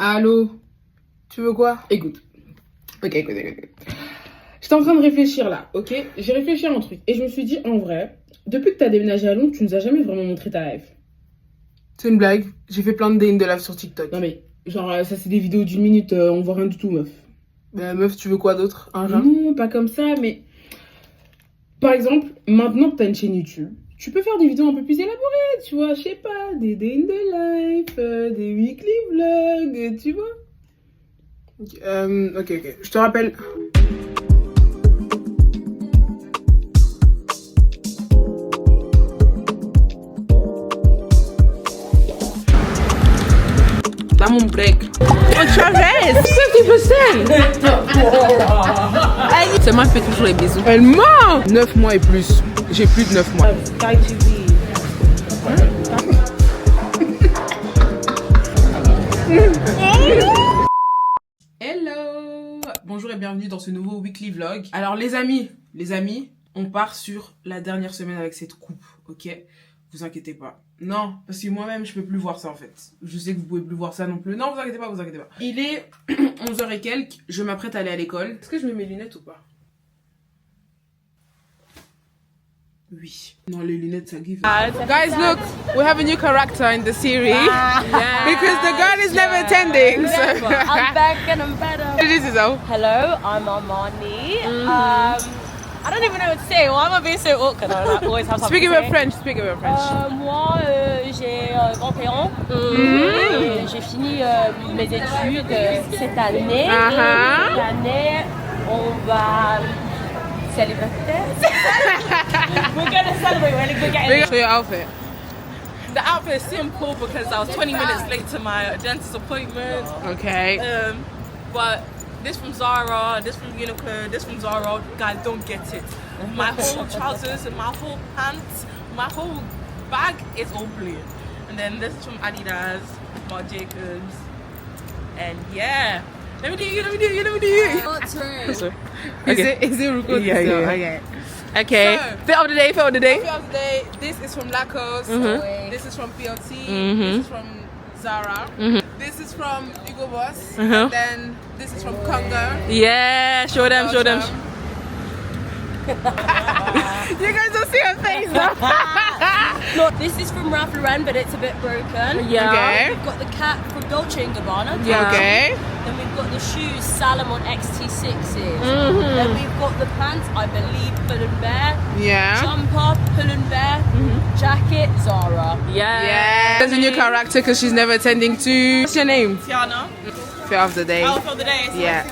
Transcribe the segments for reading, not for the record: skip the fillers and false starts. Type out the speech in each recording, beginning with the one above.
Allô? Tu veux quoi? Écoute. Écoute. J'étais en train de réfléchir là, ok? J'ai réfléchi à un truc et je me suis dit, en vrai, depuis que t'as déménagé à Londres, tu nous as jamais vraiment montré ta life. C'est une blague. J'ai fait plein de day in the life sur TikTok. Non mais, genre, ça c'est des vidéos d'1 minute, on voit rien du tout, meuf. Bah, meuf, tu veux quoi d'autre? Non, pas comme ça, mais... Par exemple, maintenant que t'as une chaîne YouTube, tu peux faire des vidéos un peu plus élaborées, tu vois, je sais pas, des day in the life, des weekly vlogs, tu vois. Ok. Je te rappelle. Dans mon break. On traverse 50%. C'est moi qui fais toujours les bisous. Elle ment. 9 mois et plus. J'ai plus de 9 mois. Sky TV. Hello. Bonjour et bienvenue dans ce nouveau weekly vlog. Alors les amis, on part sur la dernière semaine avec cette coupe, ok? Vous inquiétez pas. Non, parce que moi-même, je peux plus voir ça, en fait. Je sais que vous pouvez plus voir ça non plus. Non, vous inquiétez pas. Il est 11h et quelques. Je m'apprête à aller à l'école. Est-ce que je mets mes lunettes ou pas? Oui. Non, les lunettes, ça give. Guys, look. We have a new character in the series. Yeah. Because the girl is never attending. So. I'm back and I'm better. Introduce yourself. Hello, I'm Armani. I don't even know what to say. Why am I being so awkward? I always have something Speak to a say. bit French. Moi, j'ai 21 ans. Et j'ai fini mes études cette année. Cette année, on va célibataire. We're gonna celebrate. We're getting. Show your outfit. The outfit is simple because I was 20 minutes late to my dentist appointment. Okay. But this from Zara, this from Uniqlo, this from Zara. Guys, don't get it. My whole trousers and my whole pants, my whole bag is all blue. And then this is from Adidas, Marc Jacobs. And yeah. Let me do you. Oh, true. Is it recording? Yeah. Okay. So, Fit of the day. Outfit of the day. This is from Lacoste. This is from PLT. This is from Zara. This is from Hugo Boss. And then this is from Congo. Yeah, show them. You guys don't see her face though. Look, this is from Ralph Lauren, but it's a bit broken. Yeah. Okay. We've got the cap from Dolce & Gabbana. Yeah. Okay. Then we've got the shoes, Salomon XT6s. Then we've got the pants, I believe, Pull & Bear. Yeah. Jumper, Pull & Bear. Jacket, Zara. Yeah. There's a new character because she's never attending to. What's your name? Tiana. Fit of the day. Outfit of the day. Yeah.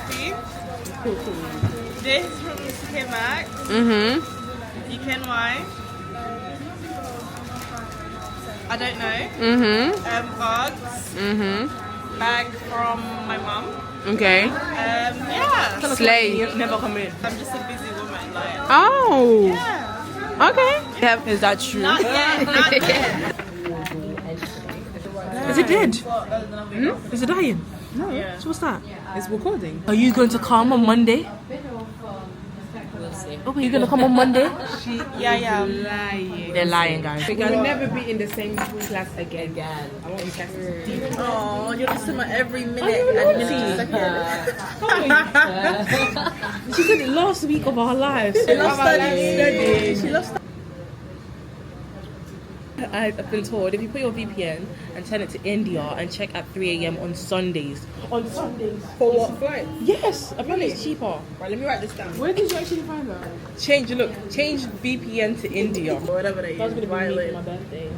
This is from CK Maxx. DKNY. I don't know. Bugs. Bag from my mum. Okay. Yeah. Slay. Never come in. I'm just a busy woman. Like. Oh. Yeah. Okay. Yeah. Is that true? Not yet. Is it dead? Is it dying? No. Yeah. So what's that? It's recording. Are you going to come on Monday? We'll see. Oh, are you going to come on Monday? Yeah. Lying. They're lying, guys. We'll never be in the same class again. I want you guys to deep. Oh, you're listening to every minute and second. She said it last week of our lives. She loves studying. She loves studying. I've been told if you put your VPN and turn it to India and check at 3 a.m. on Sundays. On Sundays? For what flight? Yes, apparently it's cheaper. Right, let me write this down. Where did you actually find that? Change VPN to India. Whatever they That's use. gonna be me for my birthday.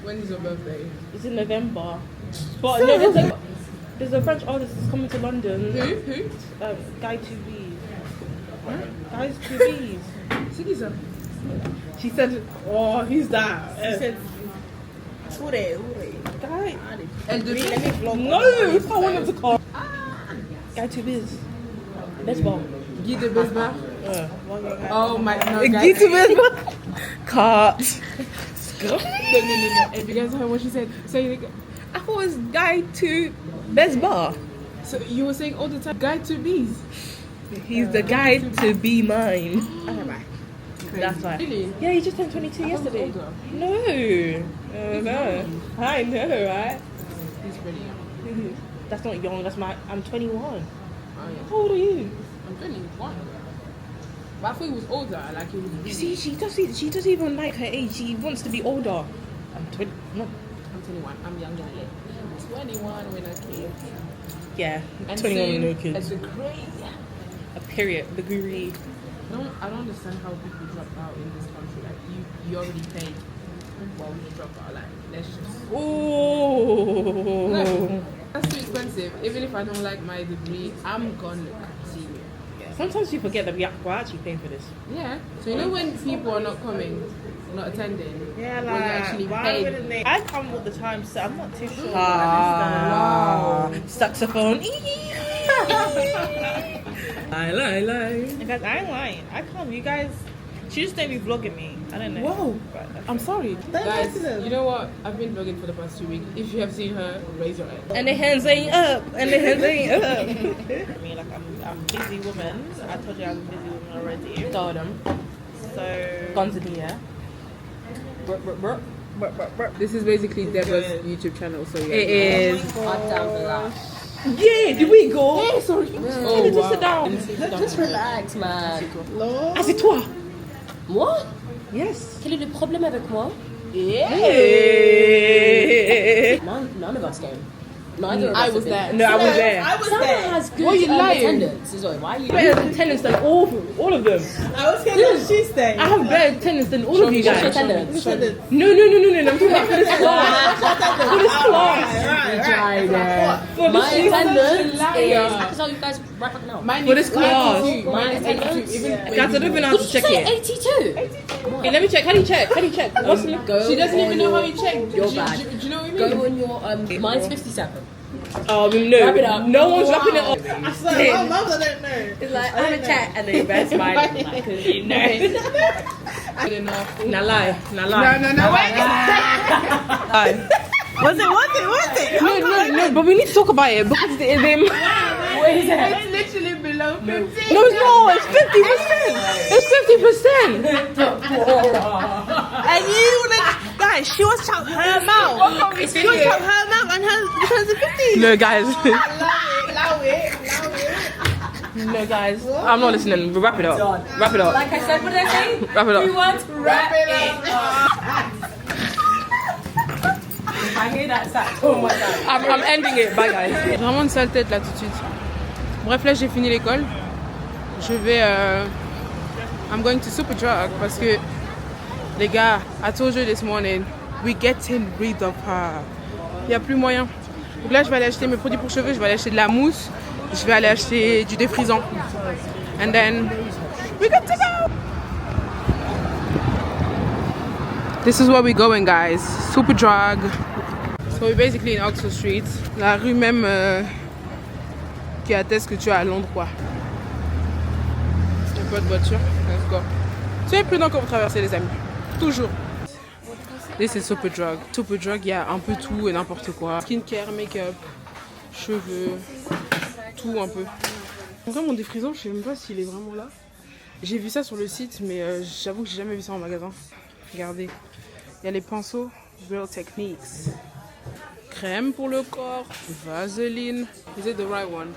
When is your birthday? It's in November. But no, there's a French artist that's coming to London. Who? Guy 2Bs. Guys 2Bs. Sigisa. She said, oh, who's that? She said, Ure. Guy. And let me vlog. No, I want him to come. Guy 2Bs. Let's go. Guy de Besbar. Oh my god. No, Guy 2Bs. Cut. No. If you guys heard what she said, say it again. I thought it was Guy 2 Best Bar. So you were saying all the time, Guy 2Bs. He's the guy to be mine. Okay, bye. That's why. Really? Yeah, he just turned 22 yesterday. Older. No. No. I know, right? He's pretty young. That's not young. That's my. I'm 21. Oh, yeah. How old are you? I'm 21. But I thought he was older. Like he was really... You see, she doesn't even like her age. She wants to be older. I'm 20. No. I'm 21. I'm young and lit. 21 with no kids. Yeah, And 21 with no soon, kids. As a degree. A period. Degree. I don't understand how people drop out in this country. Like you already paid. Why would you drop out? Like let's just. Oh. No, that's too expensive. Even if I don't like my degree, I'm gonna continue. Sometimes you forget that we're actually paying for this. Yeah. So you know when people are not coming, not attending. Yeah, when you actually why paid. wouldn't they? I come all the time, so I'm not too sure. Wow. Saxophone. Lie. Guys, I ain't lying. I come. You guys, she just don't be vlogging me. I don't know. Whoa. But that's I'm sorry. Don't Guys, listen to them. you know what? I've been vlogging for the past 2 weeks. If you have seen her, raise your hand. And the hands ain't up. And the hands ain't up. I mean, like, I'm a busy woman. I told you I'm a busy woman already. Told them. So. Guns in the air. This is basically Deborah's YouTube channel, so yeah. It is. I'm down for that. Yeah, did we go? Oh, Just sit down. Just relax, man. Assieds-toi. Moi? Yes. Quel est le problème avec moi? Yeah. None of us came. Neither of us I have was been. there. No, I was there. Sarah has good Why are you lying? attendance. Zoe, why are you Better attendance than all of them. I was here on Tuesday. I have better attendance than all of you What's your guys. attendance? No. I'm talking about for this class. For this class. For My this attendance liar. is... Because all you guys right now. For this class. My attendance... Guys, I don't even know how What to did you check say? it. 82? Hey, let me check. How do you check? What's the Go She doesn't on even know how you check. Your Do bag. you know what I mean? Go on your... mine's 57. no. Wrap it up. No one's wrapping it up. My mum, I don't know. It's like, I'm a chat, and then you best mine. Like, you know. Good enough. Nah lie. No, wait. Was it? No, but we need to talk about it because they What is it? It's literally below 50. no, it's not. It's 50%. It's 50%. And you wanna, guys, she wants to shout her mouth. She wants to shout her mouth and her turns to 50. No, guys. Allow it. No, guys. I'm not listening. Wrap it up. Wrap it up. Like I said, what did I say? Wrap it up. You want to wrap it up. If I hear that sound, oh my god. I'm ending it. Bye, guys. J'ai vraiment une sale tête là tout de suite. Bref, là j'ai fini l'école. Je vais. I'm going to Superdrug parce que les gars, I told you this morning, we getting rid of her. Il n'y a plus moyen. Donc là je vais aller acheter mes produits pour cheveux, je vais aller acheter de la mousse, je vais aller acheter du défrisant. And then we got to go. This is where we're going, guys. Superdrug. So we're basically in Oxford Street. La rue même qui atteste que tu es à Londres, quoi. Il n'y a pas de voiture. Let's go. Soyez prudents quand vous traversez, les amis. Toujours. This is Superdrug. Superdrug, il y a un peu tout et n'importe quoi. Skincare, make-up, cheveux, tout un peu. En vrai, mon défrisant, je sais même pas s'il est vraiment là. J'ai vu ça sur le site, mais j'avoue que j'ai jamais vu ça en magasin. Regardez. Il y a les pinceaux Real Techniques. Crème pour le corps, vaseline. Is it the right one?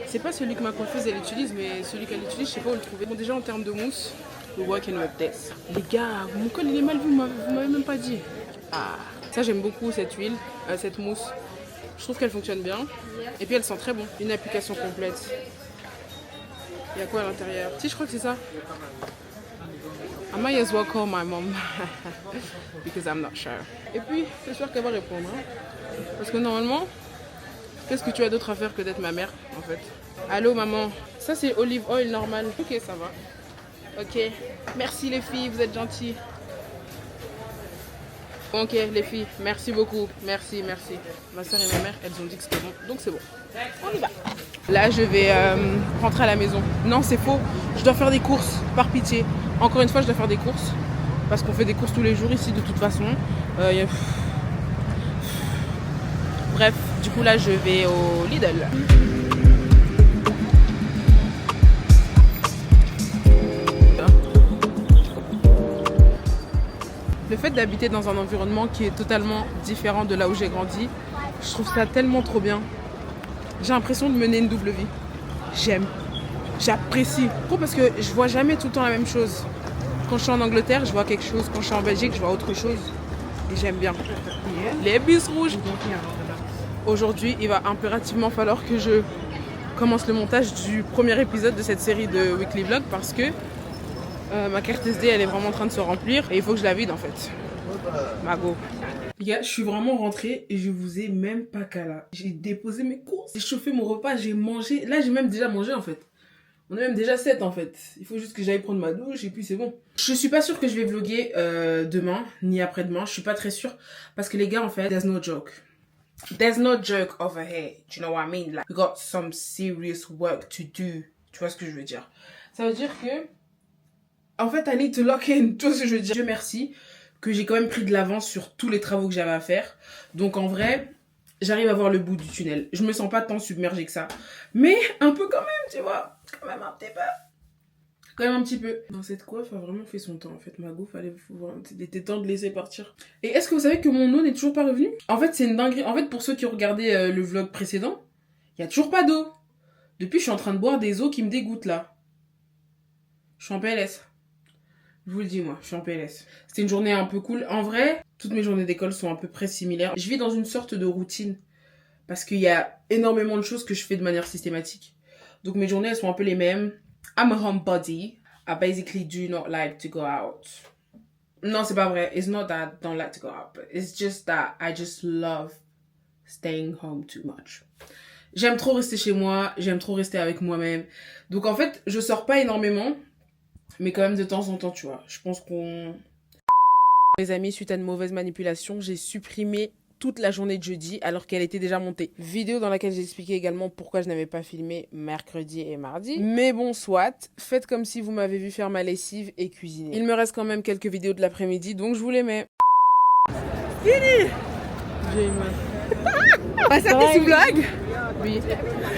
C'est pas celui que ma coiffeuse elle utilise, mais celui qu'elle utilise, je sais pas où le trouver. Bon, déjà en termes de mousse, we're working with this. Les gars, mon col il est mal vu, vous m'avez même pas dit. Ah, ça j'aime beaucoup cette huile, cette mousse. Je trouve qu'elle fonctionne bien. Et puis elle sent très bon. Une application complète. Il y a quoi à l'intérieur? Si, je crois que c'est ça. I might as well call my mom because I'm not sure. Et puis, c'est sûr qu'elle va répondre. Hein? Parce que normalement, qu'est-ce que tu as d'autre à faire que d'être ma mère, en fait? Allô, maman. Ça, c'est olive oil normal. Ok, ça va. Ok. Merci les filles, vous êtes gentilles. Ok, les filles, merci beaucoup. Merci. Ma soeur et ma mère, elles ont dit que c'était bon. Donc c'est bon. On y va. Là, je vais rentrer à la maison. Non, c'est faux. Je dois faire des courses, par pitié. Encore une fois, je dois faire des courses. Parce qu'on fait des courses tous les jours ici, de toute façon. Bref, du coup, là, je vais au Lidl. Le fait d'habiter dans un environnement qui est totalement différent de là où j'ai grandi, je trouve ça tellement trop bien. J'ai l'impression de mener une double vie. J'aime. J'apprécie. Trop parce que je vois jamais tout le temps la même chose. Quand je suis en Angleterre, je vois quelque chose. Quand je suis en Belgique, je vois autre chose. Et j'aime bien. Les bus rouges. Aujourd'hui, il va impérativement falloir que je commence le montage du premier épisode de cette série de Weekly Vlog parce que ma carte SD, elle est vraiment en train de se remplir et il faut que je la vide en fait. Mago. Les gars, je suis vraiment rentrée et je vous ai même pas cala. J'ai déposé mes courses, j'ai chauffé mon repas, j'ai mangé. Là, j'ai même déjà mangé en fait. On est même déjà 7 en fait. Il faut juste que j'aille prendre ma douche et puis c'est bon. Je suis pas sûre que je vais vlogger demain ni après-demain. Je suis pas très sûre parce que les gars, en fait, there's no joke. There's no joke over here. Do you know what I mean? Like, we got some serious work to do. Tu vois ce que je veux dire? Ça veut dire que, en fait, I need to lock in. Tu vois ce que je veux dire? Dieu merci que j'ai quand même pris de l'avance sur tous les travaux que j'avais à faire. Donc, en vrai, j'arrive à voir le bout du tunnel. Je me sens pas tant submergée que ça. Mais un peu quand même, tu vois. Quand même un petit peu. Quand même un petit peu. Non, cette coiffe a vraiment fait son temps. En fait, Mago, il était temps de laisser partir. Et est-ce que vous savez que mon eau n'est toujours pas revenue? En fait, c'est une dinguerie. En fait, pour ceux qui ont regardé le vlog précédent, il y a toujours pas d'eau. Depuis, je suis en train de boire des eaux qui me dégoûtent, là. Je suis en PLS. Je vous le dis, moi, je suis en PLS. C'était une journée un peu cool. En vrai, toutes mes journées d'école sont à peu près similaires. Je vis dans une sorte de routine. Parce qu'il y a énormément de choses que je fais de manière systématique. Donc, mes journées, elles sont un peu les mêmes. I'm a homebody. I basically do not like to go out. Non, c'est pas vrai. It's not that I don't like to go out. But it's just that I just love staying home too much. J'aime trop rester chez moi. J'aime trop rester avec moi-même. Donc, en fait, je sors pas énormément. Mais quand même de temps en temps, tu vois. Je pense qu'on... Les amis, suite à une mauvaise manipulation, j'ai supprimé toute la journée de jeudi alors qu'elle était déjà montée. Vidéo dans laquelle j'ai expliqué également pourquoi je n'avais pas filmé mercredi et mardi. Mais bon, soit, faites comme si vous m'avez vu faire ma lessive et cuisiner. Il me reste quand même quelques vidéos de l'après-midi, donc je vous les mets. Fini. J'ai une... On va sortir ce vlog. Oui.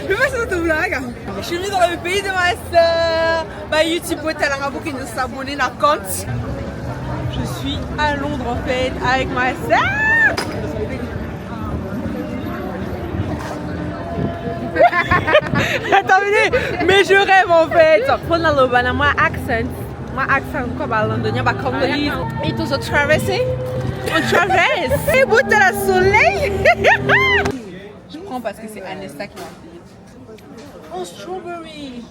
Je vais passer dans ton vlog. Je suis venue dans le pays de ma soeur. Bah, YouTube, elle a beaucoup de s'abonner à la compte. Je suis à Londres en fait avec ma soeur. Attendez, mais je rêve en fait. Prendre la lobana, moi accent quoi, bah londonien, bah congolais. Et tous au traverser. On traverse. Et bout de la soleil. Je prends parce que c'est Anesta qui m'a payé. Oh, strawberry.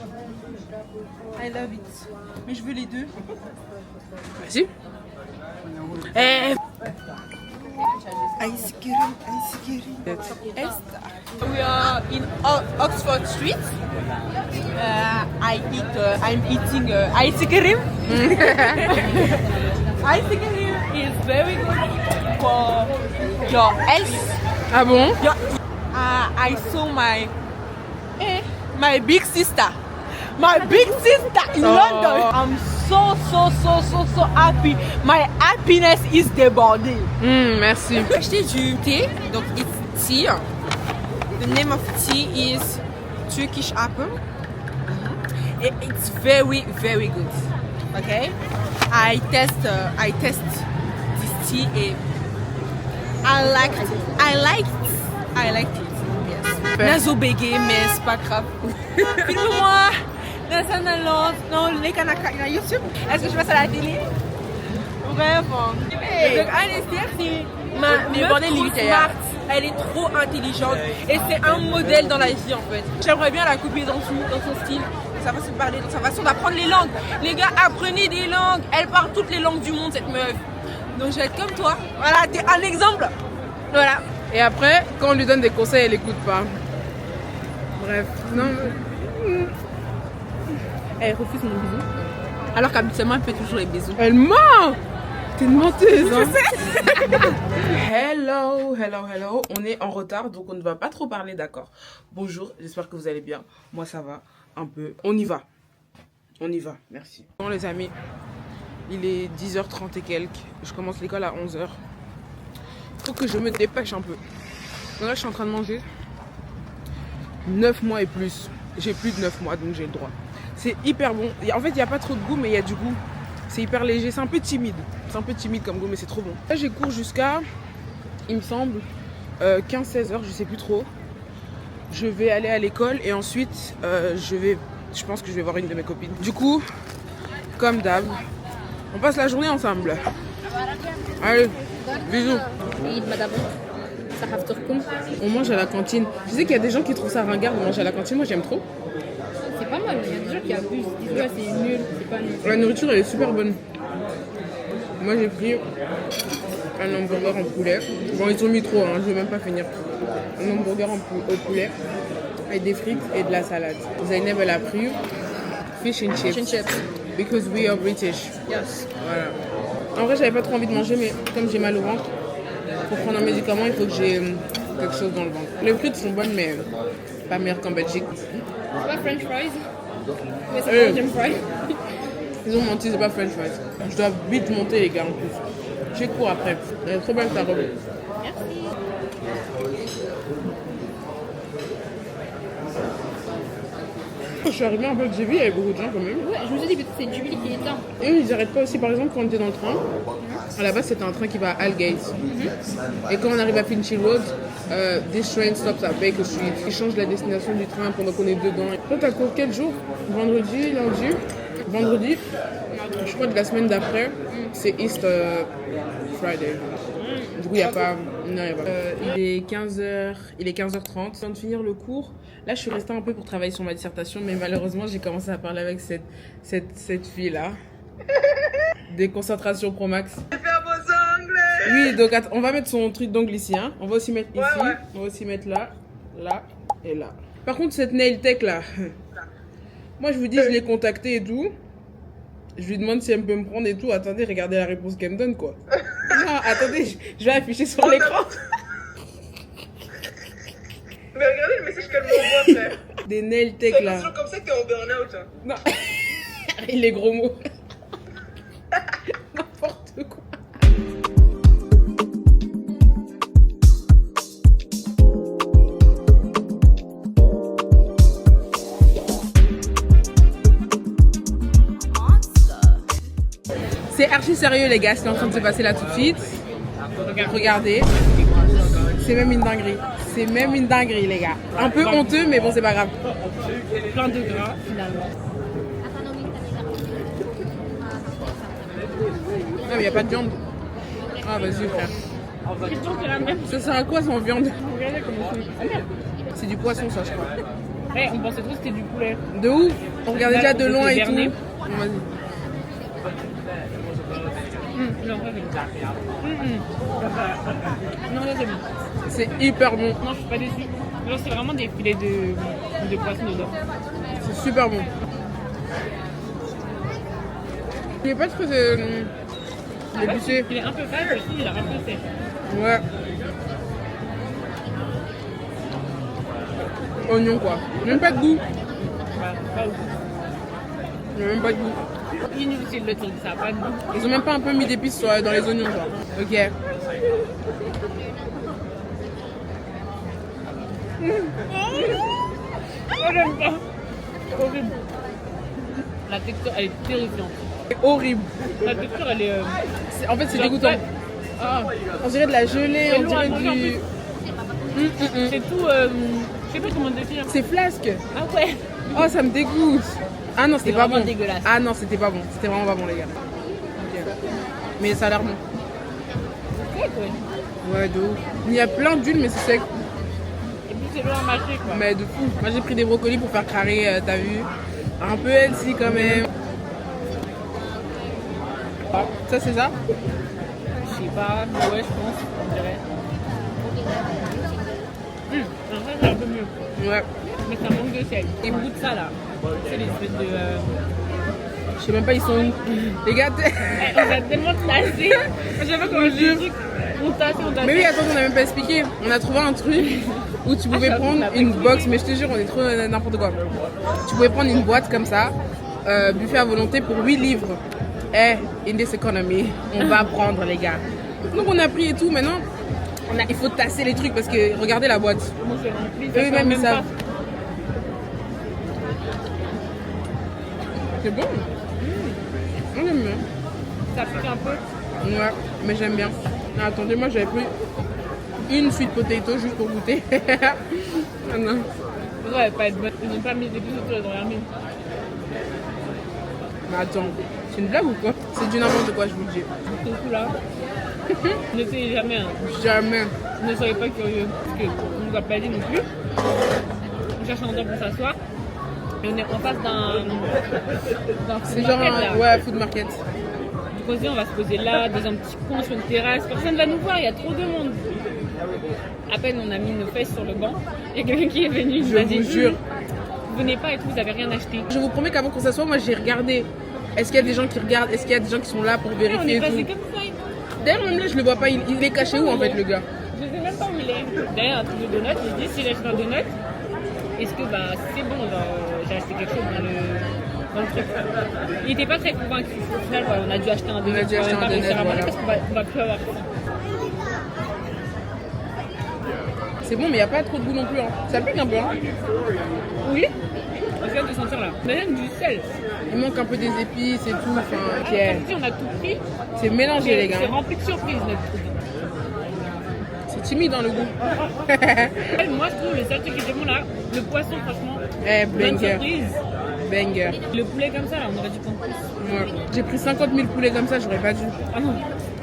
I love it. Mais je veux les deux. Vas-y. Eh. Ice cream. Esther. We are in Oxford Street. I'm eating ice cream. Ice cream is very good for your health. Ah bon? I saw my big sister. My big sister in London. I'm so happy. My happiness is débordée. Merci. J'ai acheté du thé, donc it's tea. The name of tea is Turkish apple. It's very good. Okay, I test this tea and I liked it. Yes. Nazo bégé, mais c'est pas grave. Filme-moi. Non, les Kanaka sur YouTube. Est-ce que je passe à la télé? Vraiment. Donc Anesta, c'est ma meuf trop smart. Elle est trop intelligente et c'est un modèle dans la vie en fait. J'aimerais bien la couper dans son style, dans sa façon de parler, dans sa façon d'apprendre les langues. Les gars, apprenez des langues. Elle parle toutes les langues du monde cette meuf. Donc je vais être comme toi. Voilà, t'es un exemple. Voilà. Et après, quand on lui donne des conseils, elle écoute pas. Bref, non. Elle refuse mon bisou. Alors qu'habituellement, elle fait toujours les bisous. Elle ment! T'es une menteuse, hein? Je sais. Hello. On est en retard, donc on ne va pas trop parler, d'accord? Bonjour, j'espère que vous allez bien. Moi, ça va un peu. On y va, merci. Bon, les amis, il est 10h30 et quelques. Je commence l'école à 11h. Faut que je me dépêche un peu. Donc là, je suis en train de manger 9 mois et plus. J'ai plus de 9 mois, donc j'ai le droit. C'est hyper bon. En fait, il n'y a pas trop de goût, mais il y a du goût. C'est hyper léger. C'est un peu timide. C'est un peu timide comme goût, mais c'est trop bon. Là, j'ai cours jusqu'à, il me semble, 15-16 heures. Je sais plus trop. je vais aller à l'école et ensuite je pense que je vais voir une de mes copines. Du coup, comme d'hab, on passe la journée ensemble. Allez, bisous. On mange à la cantine. Je sais qu'il y a des gens qui trouvent ça ringard de manger à la cantine. Moi, j'aime trop. C'est pas mal, il y a des gens qui abusent, ils disent ouais, c'est nul, c'est pas nul. La nourriture, elle est super bonne. Moi, j'ai pris un hamburger en poulet. Bon, ils ont mis trop, hein, je vais même pas finir. Un hamburger au poulet avec des frites et de la salade. Zainab, elle a pris fish and chips. Fish and chips. Because we are British. Yes. Voilà. En vrai, j'avais pas trop envie de manger, mais comme j'ai mal au ventre, pour prendre un médicament, il faut que j'ai quelque chose dans le ventre. Les frites sont bonnes, mais pas meilleures qu'en Belgique. C'est pas French fries, mais c'est Belgian fries. Ils ont menti, c'est pas French fries. Je dois vite monter, les gars, en plus. J'ai cours après. Elle est trop belle ta robe. Je suis arrivée un peu, j'ai vu, il y avait beaucoup de gens quand même. Ouais, je me suis dit, peut-être c'est Jubilee qui est là. Et eux, ils n'arrêtent pas aussi, par exemple, quand on était dans le train. À la base, c'était un train qui va à Aldgate. Et quand on arrive à Finchley Road, this train stops à Baker Street. Ils changent la destination du train pendant qu'on est dedans. Toi, t'as cours quel jour? Vendredi, lundi? Vendredi, je crois que la semaine d'après, c'est Easter Friday. Du coup, il n'y a pas... Non, y a pas. Il est 15h, il est 15h30. Je viens de finir le cours. Là, je suis restée un peu pour travailler sur ma dissertation, mais malheureusement, j'ai commencé à parler avec cette fille-là. Déconcentration Pro Max. Faire vos ongles. Oui, donc attends, on va mettre son truc d'ongle ici. Hein. On va aussi mettre ici. Ouais. On va aussi mettre là, là et là. Par contre, cette nail tech là, moi je vous dis, je l'ai contactée et tout. Je lui demande si elle peut me prendre et tout. Attendez, regardez la réponse qu'elle me donne quoi. Non, attendez, je vais afficher sur l'écran. Mais regardez le message qu'elle m'envoie, frère. Des nail tech C'est là. toujours comme ça que t'es en burn-out. Hein. Non. Il est gros mots. N'importe quoi. C'est archi sérieux les gars, ce qui est en train de se passer là tout de suite. Regardez. C'est même une dinguerie. C'est même une dinguerie les gars. Un peu honteux mais bon c'est pas grave. Plein de gras, finalement. Non mais y a pas de viande. Ah vas-y frère. Ça sert à quoi sans viande? Regardez comment c'est. C'est du poisson ça je crois. Ouais, on pensait tous que c'était du poulet. De ouf. On regardait déjà de C'était loin et tout. berné. Bon, vas-y. Non, ça c'est bon. Non, ça c'est bon. C'est hyper bon. Non, je suis pas déçue. Genre, c'est vraiment des filets de poisson dedans. C'est super bon. Il est pas très épicé. Il est un peu fade, je trouve qu'il a remplacé. Ouais. Oignon quoi. Même pas de goût. Bah, pas ouf. Il n'y a même pas de goût. Inutile le truc, ça a pas de goût. Ils ont même pas un peu mis d'épices dans les oignons genre. Ok. Oh, j'aime pas. Horrible. La texture, elle est terrifiante. C'est horrible. La texture, elle est... En fait c'est genre, dégoûtant. ouais. Ah, On dirait de la gelée, c'est on lourd dirait à manger, en du... plus. C'est tout... je sais pas comment définir. C'est flasque. Ah ouais. Oh ça me dégoûte. Ah non c'était C'est pas vraiment bon. dégueulasse. Ah non c'était pas bon. C'était vraiment pas bon les gars. Ok. Mais ça a l'air bon. C'est sec, ouais. Ouais de ouf. Il y a plein d'huile mais c'est sec. Et puis c'est lourd à mâcher, quoi. Mais de fou. Moi j'ai pris des brocolis pour faire carrer, t'as vu. Un peu healthy quand même. Ça c'est ça? Je sais pas, ouais, je pense, on dirait. En vrai, c'est un peu mieux. Ouais. Mais ça manque de sel. Et beaucoup de ça, là. C'est les espèces de... Je sais même pas ils sont où. Les gars, On a tellement tassé. Je sais pas comment je dis. On tasse. mais oui, attends, on a même pas expliqué. On a trouvé un truc où tu pouvais prendre une box, mais je te jure, on est trop n'importe quoi. Tu pouvais prendre une boîte comme ça, buffet à volonté pour 8 livres. In this economy, on va prendre les gars. Donc on a pris et tout, maintenant, il faut tasser les trucs parce que regardez la boîte. Comment c'est rempli, ça Eux-mêmes ils sent savent. pas. C'est bon. On aime bien. Ça pique un peu. Ouais, mais j'aime bien. Ah, attendez, moi j'avais pris une sweet potato juste pour goûter. Ah non. Pourquoi elle va pas être bonne? Ils n'ont pas mis des plus autour de la dernière mine. Mais attends, c'est une blague ou quoi? C'est du n'importe quoi, je vous le dis. Ce coup-là, n'essayez jamais. Hein. Jamais. Ne soyez pas curieux. Parce qu'on nous a pas dit non plus. On cherche un endroit pour s'asseoir. Et on est en face d'un C'est food genre market, un là. ouais, food market. Du coup, on va se poser là, dans un petit coin sur une terrasse. Personne va nous voir, il y a trop de monde. À peine on a mis nos fesses sur le banc, il y a quelqu'un qui est venu, il nous Je a dit vous jure. Vous venez pas et tout, vous avez rien acheté. Je vous promets qu'avant qu'on s'assoie, moi j'ai regardé. Est-ce qu'il y a des gens qui regardent? Est-ce qu'il y a des gens qui sont là pour On vérifier est et passé tout? comme ça. D'ailleurs, même là, je le vois pas. Il est caché où en fait, le gars? Je sais même pas où il est. Derrière un truc de donut, j'ai dit s'il achète un donut, est-ce que bah c'est bon, j'ai acheté quelque chose dans le truc. Il était pas très convaincu. Au final, voilà, on a dû acheter un donut. On a dû acheter va pas un donut, réussir à manger voilà. parce qu'on va plus avoir. C'est bon, mais il n'y a pas trop de goût non plus. Hein. Ça pique un peu. Hein. Oui. On vient de sentir là. Mais même du sel. Il manque un peu des épices et tout. Enfin, Comme si on a tout pris. c'est mélangé, les C'est gars. rempli de surprises notre truc. C'est timide dans le goût. Moi, je trouve le seul truc qui était bon là, le poisson, franchement. Eh, Bonne banger. surprise. Banger. Le poulet comme ça, là, on aurait dû prendre plus. Ouais. J'ai pris 50 000 poulets comme ça, j'aurais pas dû. Ah non.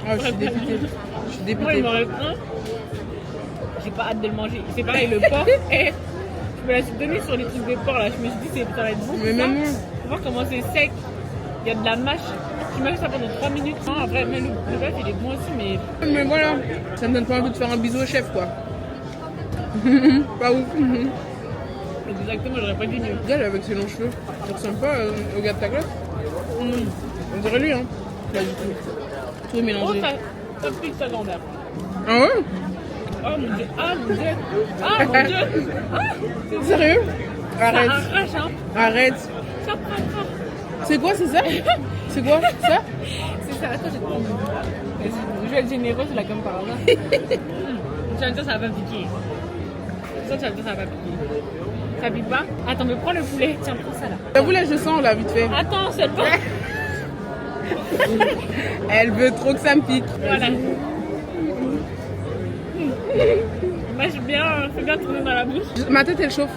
Ah, je suis dépitée. Je suis Moi, il dépitée. m'en reste un. J'ai pas hâte de le manger. C'est pareil, le porc. Et je me la suis donnée sur les trucs de porc là. Je me suis dit, ça va être bon. Mais ça. même moi. Faut voir comment c'est sec. Il y a de la mâche. Tu mâches ça pendant 3 minutes. Non, après, mais le bœuf, il est bon aussi, mais. Mais voilà, ça me donne pas envie de faire un bisou au chef, quoi. Pas ouf. Exactement, j'aurais pas dit mieux. Regarde avec ses longs cheveux. Tu ressembles pas au gars de ta classe? On dirait lui, hein. Pas du tout. Tout est Oh, mélangé. ça pique sa grand-mère. Ah ouais? Oh mon dieu. Ah mon dieu. Ah mon dieu. Ah, Sérieux? ça Arrête. arrache, hein. Arrête. Ça prend. C'est quoi, c'est ça? C'est quoi, ça? C'est ça, attends, je vais être généreuse là comme par hasard. Tu vas me dire ça va pas piquer. Ça, tu vas me dire ça va pas piquer. Ça pique pas? Attends, mais prends le poulet. Tiens, prends ça là. J'avoue, là, je sens, là, vite fait. Attends, c'est bon. Elle veut trop que ça me pique. Voilà. Mâche bien, fais bien tourner dans la bouche. Ma tête, elle chauffe.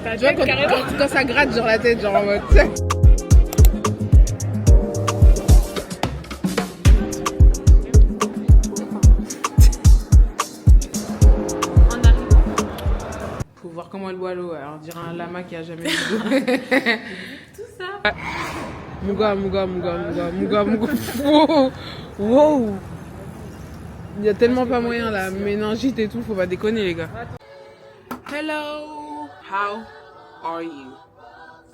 Ta Tu vois, tête, carrément. quand ça gratte, genre la tête, genre en mode. On arrive. Faut voir comment elle boit l'eau. Alors, on dirait un lama qui a jamais bu d'eau. Tout ça. Mouga. Wow. Wow. Il y a tellement pas moyen là. Méningite et tout, faut pas déconner les gars. Hello. How are you?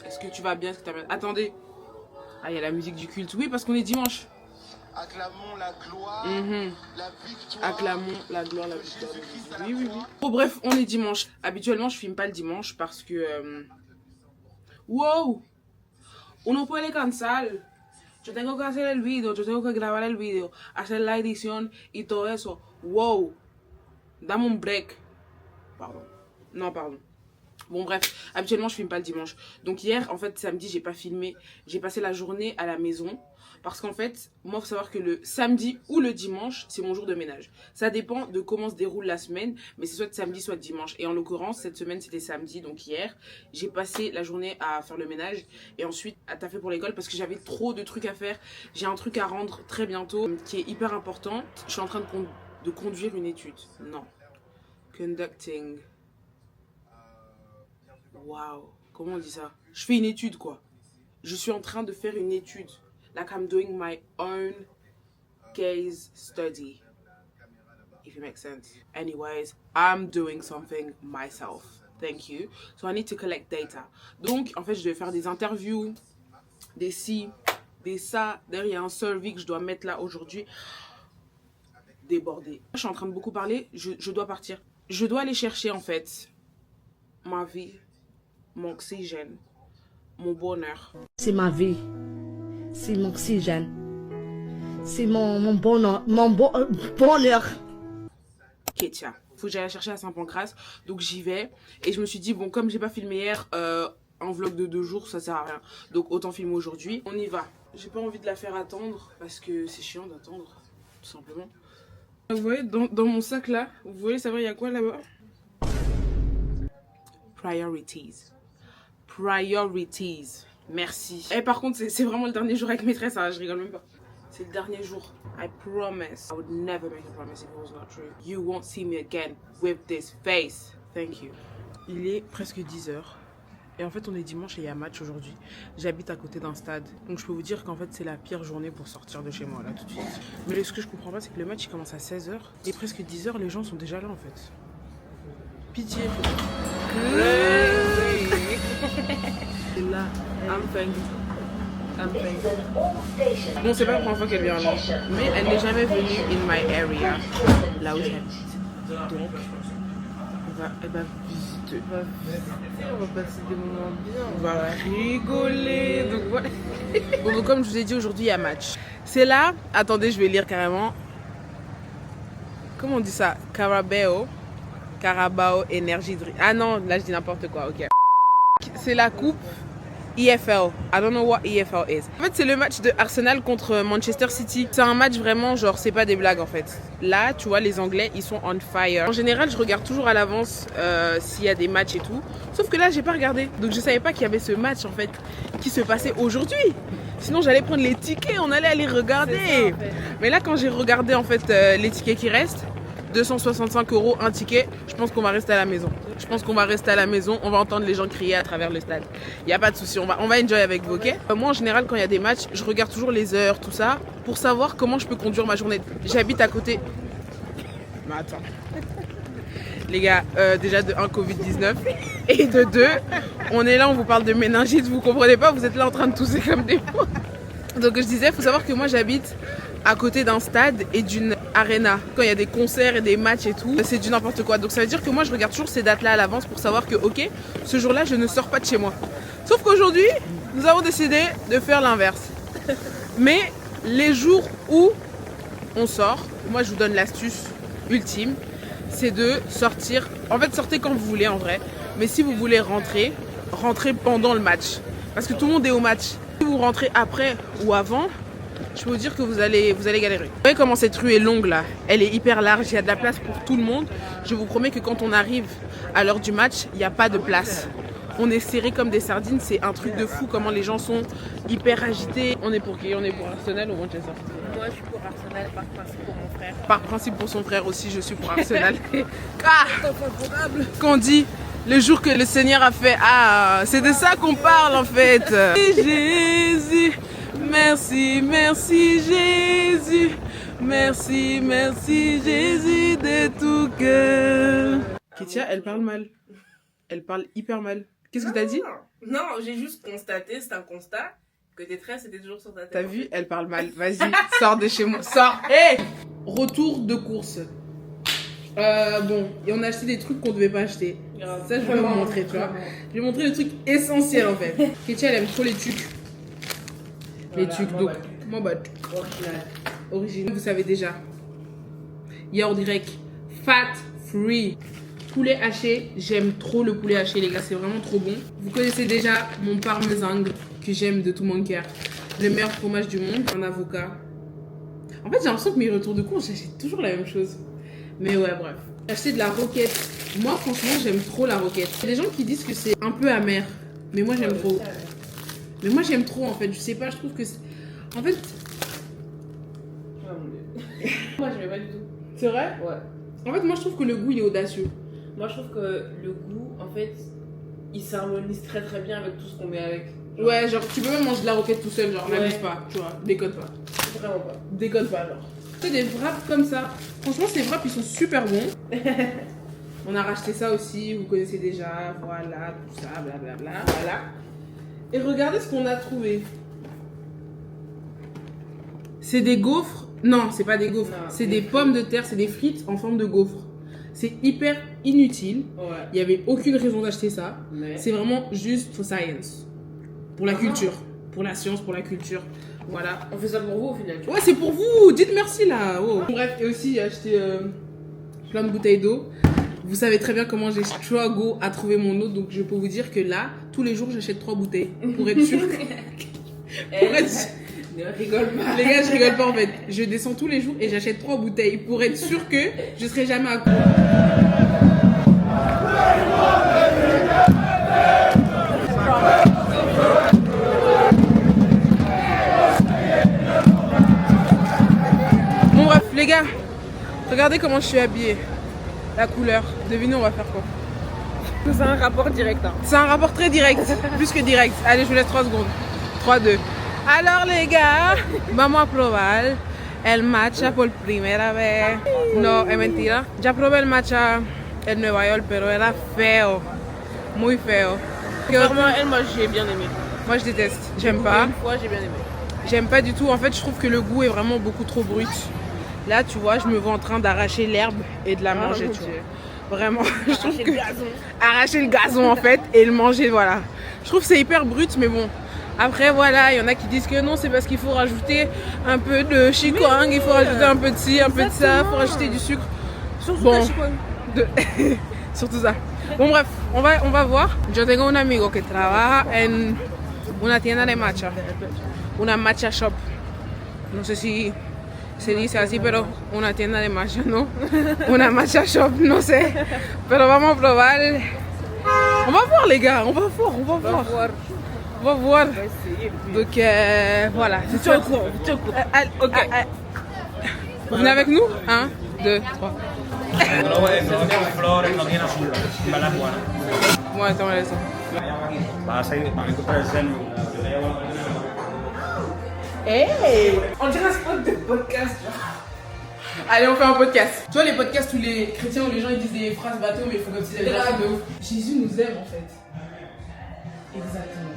Est-ce que tu vas bien? Est-ce que t'as bien... Attendez. Ah, il y a la musique du culte. Oui, parce qu'on est dimanche. Acclamons la gloire, la victoire. Acclamons la gloire, la victoire. Oui. Bon, bref, on est dimanche. Habituellement, je filme pas le dimanche parce que... Wow. Uno puede cansar. Yo tengo que hacer el video, yo tengo que grabar el video, hacer la edición y todo eso. Wow. Dame un break. Pardon. Non, pardon. Bon, bref. Habituellement, je filme pas le dimanche. Donc hier, en fait, samedi, j'ai pas filmé. J'ai passé la journée à la maison. Parce qu'en fait, moi, faut savoir que le samedi ou le dimanche, c'est mon jour de ménage. Ça dépend de comment se déroule la semaine, mais c'est soit samedi, soit dimanche. Et en l'occurrence, cette semaine, c'était samedi, donc hier, j'ai passé la journée à faire le ménage et ensuite à taffer pour l'école parce que j'avais trop de trucs à faire. J'ai un truc à rendre très bientôt qui est hyper important. Je suis en train de conduire une étude. Non. Conducting. Waouh. Comment on dit ça? Je fais une étude, quoi. Je suis en train de faire une étude. Like I'm doing my own case study, if it makes sense. Anyways, I'm doing something myself. Thank you. So I need to collect data. Donc, en fait, je vais faire des interviews, des ci, des ça. D'ailleurs, il y a un survey que je dois mettre là aujourd'hui. Débordé. Je suis en train de beaucoup parler. Je dois partir. Je dois aller chercher, en fait, ma vie, mon oxygène, mon bonheur. C'est ma vie. C'est mon oxygène. C'est mon bonheur. Bonheur. Ketia. Faut que j'aille la chercher à Saint-Pancras. Donc j'y vais. Et je me suis dit, bon, comme j'ai pas filmé hier, un vlog de 2 jours, ça sert à rien. Donc autant filmer aujourd'hui. On y va. J'ai pas envie de la faire attendre parce que c'est chiant d'attendre, tout simplement. Vous voyez, dans mon sac là, vous voyez savoir il y a quoi là-bas? Priorities. Priorities. Merci. Et par contre, c'est vraiment le dernier jour avec maîtresse, hein, je rigole même pas. C'est le dernier jour. I promise. I would never make a promise if it was not true. You won't see me again with this face. Thank you. Il est presque 10h. Et en fait, on est dimanche et il y a match aujourd'hui. J'habite à côté d'un stade. Donc je peux vous dire qu'en fait, c'est la pire journée pour sortir de chez moi, là, tout de suite. Mais ce que je comprends pas, c'est que le match, il commence à 16h. Et presque 10h, les gens sont déjà là, en fait. Pitié. Et là, I'm thankful. Bon, c'est pas la première fois qu'elle vient là. Mais elle n'est jamais venue in my area. Là où j'habite. Donc, elle va visiter. On va passer des moments bien. On va rigoler. Donc voilà. Bon, donc comme je vous ai dit, aujourd'hui il y a match. C'est là. Attendez, je vais lire carrément. Comment on dit ça? Carabao Energy Drink. Ah non, là je dis n'importe quoi. Ok. C'est la coupe EFL. I don't know what EFL is. En fait, c'est le match de Arsenal contre Manchester City. C'est un match vraiment genre, c'est pas des blagues en fait. Là, tu vois, les Anglais, ils sont on fire. En général, je regarde toujours à l'avance s'il y a des matchs et tout. Sauf que là, j'ai pas regardé. Donc, je savais pas qu'il y avait ce match en fait qui se passait aujourd'hui. Sinon, j'allais prendre les tickets, on allait aller regarder. Ça, en fait. Mais là, quand j'ai regardé en fait les tickets qui restent, 265 € un ticket, je pense qu'on va rester à la maison. Je pense qu'on va rester à la maison, on va entendre les gens crier à travers le stade. Il n'y a pas de souci, on va enjoy avec vous, ok? Moi, en général, quand il y a des matchs, je regarde toujours les heures, tout ça, pour savoir comment je peux conduire ma journée. J'habite à côté... Mais attends. Les gars, déjà de 1, Covid-19, et de 2, on est là, on vous parle de méningite, vous comprenez pas, vous êtes là en train de tousser comme des mots. Donc je disais, il faut savoir que moi, j'habite à côté d'un stade et d'une arena. Quand il y a des concerts et des matchs et tout, c'est du n'importe quoi. Donc ça veut dire que moi je regarde toujours ces dates-là à l'avance pour savoir que ok, ce jour-là je ne sors pas de chez moi. Sauf qu'aujourd'hui, nous avons décidé de faire l'inverse. Mais les jours où on sort, moi je vous donne l'astuce ultime, c'est de sortir. En fait, sortez quand vous voulez en vrai. Mais si vous voulez rentrer, rentrez pendant le match. Parce que tout le monde est au match. Si vous rentrez après ou avant, je peux vous dire que vous allez galérer. Vous voyez comment cette rue est longue là? Elle est hyper large, il y a de la place pour tout le monde. Je vous promets que quand on arrive à l'heure du match, il n'y a pas de place. On est serré comme des sardines, c'est un truc de fou comment les gens sont hyper agités. On est pour qui? On est pour Arsenal ou Manchester? Moi, je suis pour Arsenal par principe pour mon frère. Par principe pour son frère aussi, je suis pour Arsenal. Ah, qu'on dit le jour que le Seigneur a fait. Ah, c'est de ça qu'on parle en fait. Jésus. Merci, merci Jésus, merci, merci Jésus de tout cœur. Kétia, elle parle mal. Elle parle hyper mal. Qu'est-ce que t'as dit? Non, j'ai juste constaté, c'est un constat, que tes traits c'était toujours sur ta tête. T'as vu? Elle parle mal. Vas-y, sors de chez moi. Sors. Hé, retour de course. Bon, et on a acheté des trucs qu'on devait pas acheter. Ça, je vais vous montrer, tu vois. Je vais vous montrer le truc essentiel en fait. Kétia, elle aime trop les tucs. Les trucs donc mon bot original, vous savez déjà. Yaourt grec, fat free, poulet haché. J'aime trop le poulet haché les gars, c'est vraiment trop bon. Vous connaissez déjà mon parmesan que j'aime de tout mon cœur, le meilleur fromage du monde, un avocat. En fait j'ai l'impression que mes retours de course j'achète toujours la même chose. Mais ouais bref. J'ai acheté de la roquette. Moi franchement j'aime trop la roquette. Il y a des gens qui disent que c'est un peu amer, mais moi j'aime trop. Mais moi j'aime trop en fait, je sais pas, je trouve que en fait... Moi je mets pas du tout. C'est vrai? Ouais. En fait moi je trouve que le goût il est audacieux. Moi je trouve que le goût en fait il s'harmonise très très bien avec tout ce qu'on met avec. Genre... Ouais genre tu peux même manger de la roquette tout seul, genre n'abuse pas, tu vois, déconne pas. Vraiment pas. Déconne pas genre. C'est des wraps comme ça. Franchement ces wraps ils sont super bons. On a racheté ça aussi, vous connaissez déjà, voilà, tout ça, blablabla, voilà. Et regardez ce qu'on a trouvé. C'est des gaufres. Non, c'est pas des gaufres. C'est des pommes de terre, c'est des frites en forme de gaufres. C'est hyper inutile. Ouais. Il n'y avait aucune raison d'acheter ça. Mais... c'est vraiment juste for science. Pour la culture. Pour la science, pour la culture. Voilà. On fait ça pour vous au final. Ouais, c'est pour vous. Dites merci là. Oh. Bref, et aussi j'ai acheté plein de bouteilles d'eau. Vous savez très bien comment j'ai struggle à trouver mon eau, donc je peux vous dire que là, tous les jours, j'achète 3 bouteilles pour être sûr. Ne rigole pas. Les gars, je rigole pas en fait. Je descends tous les jours et j'achète 3 bouteilles pour être sûr que je serai jamais à court. Les gars, regardez comment je suis habillée. La couleur. Devinez, on va faire quoi? C'est un rapport direct. Hein. C'est un rapport très direct. Plus que direct. Allez, je vous laisse 3 secondes. 3, 2. Alors les gars, vamos a probar el matcha por primera vez. No, es mentira. Ya probé el matcha en Nueva York, pero era feo. Muy feo. Vraiment, elle, moi j'ai bien aimé. Moi je déteste. J'aime pas. Une fois, j'ai bien aimé. J'aime pas du tout. En fait, je trouve que le goût est vraiment beaucoup trop brut. Là, tu vois, je me vois en train d'arracher l'herbe et de la manger, tu vois. Vraiment, je trouve que arracher le gazon en fait et le manger, voilà. Je trouve que c'est hyper brut, mais bon. Après, voilà, il y en a qui disent que non, c'est parce qu'il faut rajouter un peu de chikwang, il faut rajouter un peu de ci, un peu de ça, il faut rajouter du sucre. Surtout bon, la chikwang. surtout ça. Bon bref, on va voir. Yo tengo un amigo que trabaja en una tienda de matcha, una matcha shop. No sé si se dice así, pero una tienda de matcha, ¿no? Una matcha shop, no sé. Pero vamos a probar. On va voir les gars, on va voir. On va voir. Donc voilà. C'est au courant. Ok. Vous venez avec nous? 1, 2, 3. No tiene flores, no tiene azúcar. ¿Verdad, Juana? Bueno, toma eso. Vas a encontrar el seno. Hey! On dirait un spot de podcast. Allez, on fait un podcast. Tu vois les podcasts où les chrétiens où les gens ils disent des phrases bateaux mais ils font comme s'ils avaient la de ouf. Jésus nous aime en fait. Exactement.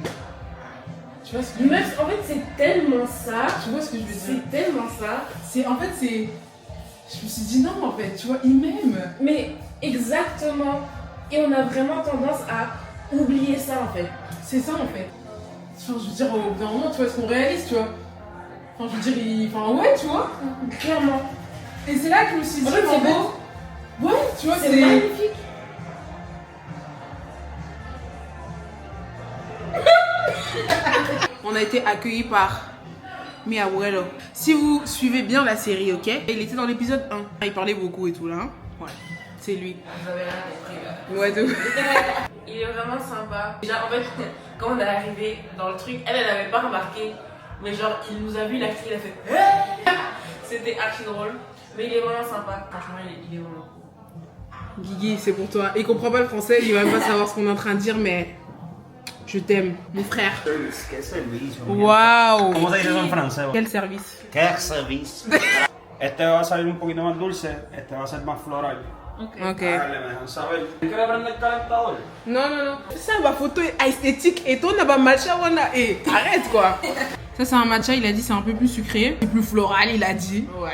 Tu vois ce que je veux dire? En fait, c'est tellement ça. Tu vois ce que je veux dire? C'est tellement ça. En fait, c'est. Je me suis dit non, en fait, tu vois, il m'aime. Mais exactement. Et on a vraiment tendance à oublier ça en fait. C'est ça en fait. Enfin, je veux dire, au bout d'un moment, tu vois, ce qu'on réalise, tu vois. Enfin, je veux dire, enfin, ouais, tu vois. Clairement. Et c'est là que je me suis dit, En fait, c'est beau. Ouais, tu vois, C'est magnifique. On a été accueillis par mi abuelo. Si vous suivez bien la série, ok? Il était dans l'épisode 1. Il parlait beaucoup et tout là. Hein? Ouais, c'est lui. Vous avez rien compris là. Ouais, de Il est vraiment sympa. Déjà, en fait, quand on est arrivé dans le truc, elle n'avait pas remarqué. Mais genre, il nous a vu, il a crié, il a fait. C'était archi drôle. Mais il est vraiment sympa. Franchement, il est vraiment cool. Guigui, c'est pour toi. Il comprend pas le français, il va même pas savoir ce qu'on est en train de dire, mais je t'aime, mon frère. ¿Qué servicio? Waouh! ¿Cómo se dice eso en francés? Quel service? ¿Qué servicio? Este va a salir un poquito más dulce, este va a ser más floral. Ok. Dale, me dejan saber. ¿Quieres prender el calentador? Non. Ça, ma photo est esthétique et toi, on n'a pas matcha, on a. Eh, arrête quoi! Ça, c'est un matcha, il a dit c'est un peu plus sucré, c'est plus floral, il a dit. Ouais.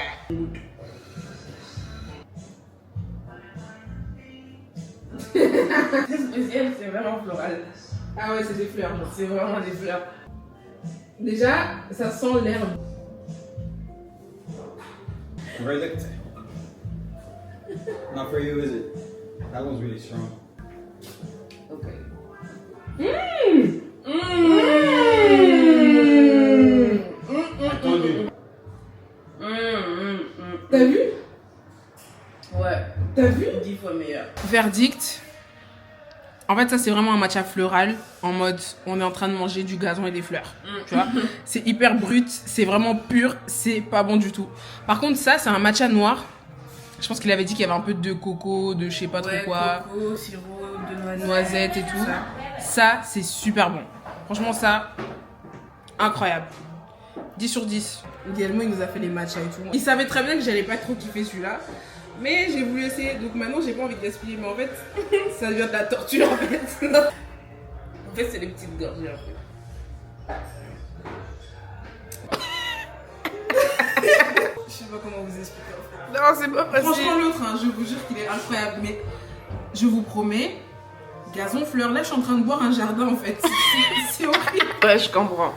C'est spécial, c'est vraiment floral. Ah ouais, c'est des fleurs, genre, c'est vraiment des fleurs. Déjà, ça sent l'herbe. Verdict. Not for you, is it? That one's really strong. Okay. I told you. T'as vu? Ouais. T'as vu? 10 fois meilleur. Verdict. En fait, ça, c'est vraiment un matcha floral. En mode, on est en train de manger du gazon et des fleurs. Tu vois? C'est hyper brut. C'est vraiment pur. C'est pas bon du tout. Par contre, ça, c'est un matcha noir. Je pense qu'il avait dit qu'il y avait un peu de coco, de je sais pas trop quoi. Coco, sirop, de Noisettes et tout. Ça, c'est super bon. Franchement, ça, incroyable. 10 sur 10. Idéalement, il nous a fait les matchas et tout. Il savait très bien que j'allais pas trop kiffer celui-là. Mais j'ai voulu essayer. Donc maintenant, j'ai pas envie de gaspiller. Mais en fait, ça devient de la torture en fait. En fait, c'est les petites gorgées en fait. Je sais pas comment vous expliquer en fait. Non, c'est pas facile. Franchement, l'autre, hein, je vous jure qu'il est incroyable. Mais je vous promets, gazon fleur, là, je suis en train de boire un jardin en fait. C'est horrible. Ouais, je comprends.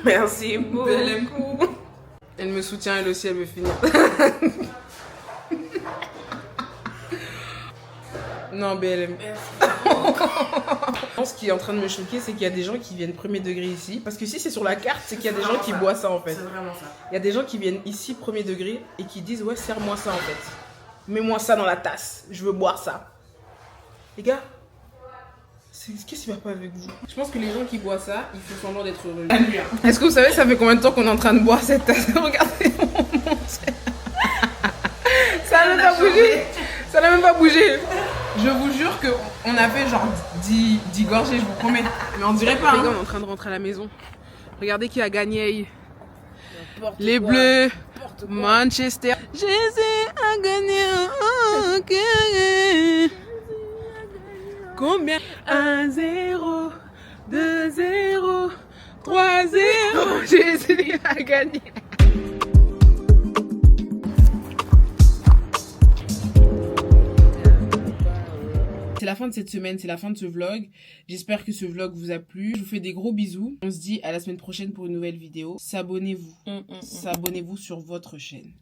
Merci beaucoup. Elle me soutient, elle aussi, elle veut finir. Non, BLM. Ce qui est en train de me choquer, c'est qu'il y a des gens qui viennent premier degré ici. Parce que si c'est sur la carte, c'est qu'il y a des gens qui boivent ça en fait. C'est vraiment ça. Il y a des gens qui viennent ici premier degré et qui disent ouais, serre-moi ça en fait. Mets-moi ça dans la tasse, je veux boire ça. Les gars, Qu'est-ce qui va pas avec vous? Je pense que les gens qui boivent ça, ils font semblant d'être heureux. Est-ce que vous savez, ça fait combien de temps qu'on est en train de boire cette tasse? Regardez mon Dieu. Ça n'a même pas bougé. Ça n'a même pas bougé. Je vous jure qu'on a fait genre 10 gorgées, je vous promets. Mais on dirait pas. Les gars, on est en train de rentrer à la maison. Regardez qui a gagné. Les Bleus. Manchester. Jésus a gagné. Combien? 1-0, 2-0, 3-0. Jésus a gagné. C'est la fin de cette semaine, c'est la fin de ce vlog. J'espère que ce vlog vous a plu. Je vous fais des gros bisous. On se dit à la semaine prochaine pour une nouvelle vidéo. S'abonnez-vous. S'abonnez-vous sur votre chaîne.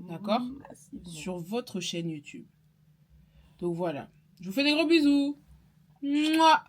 D'accord? Sur votre chaîne YouTube. Donc voilà. Je vous fais des gros bisous. Mouah.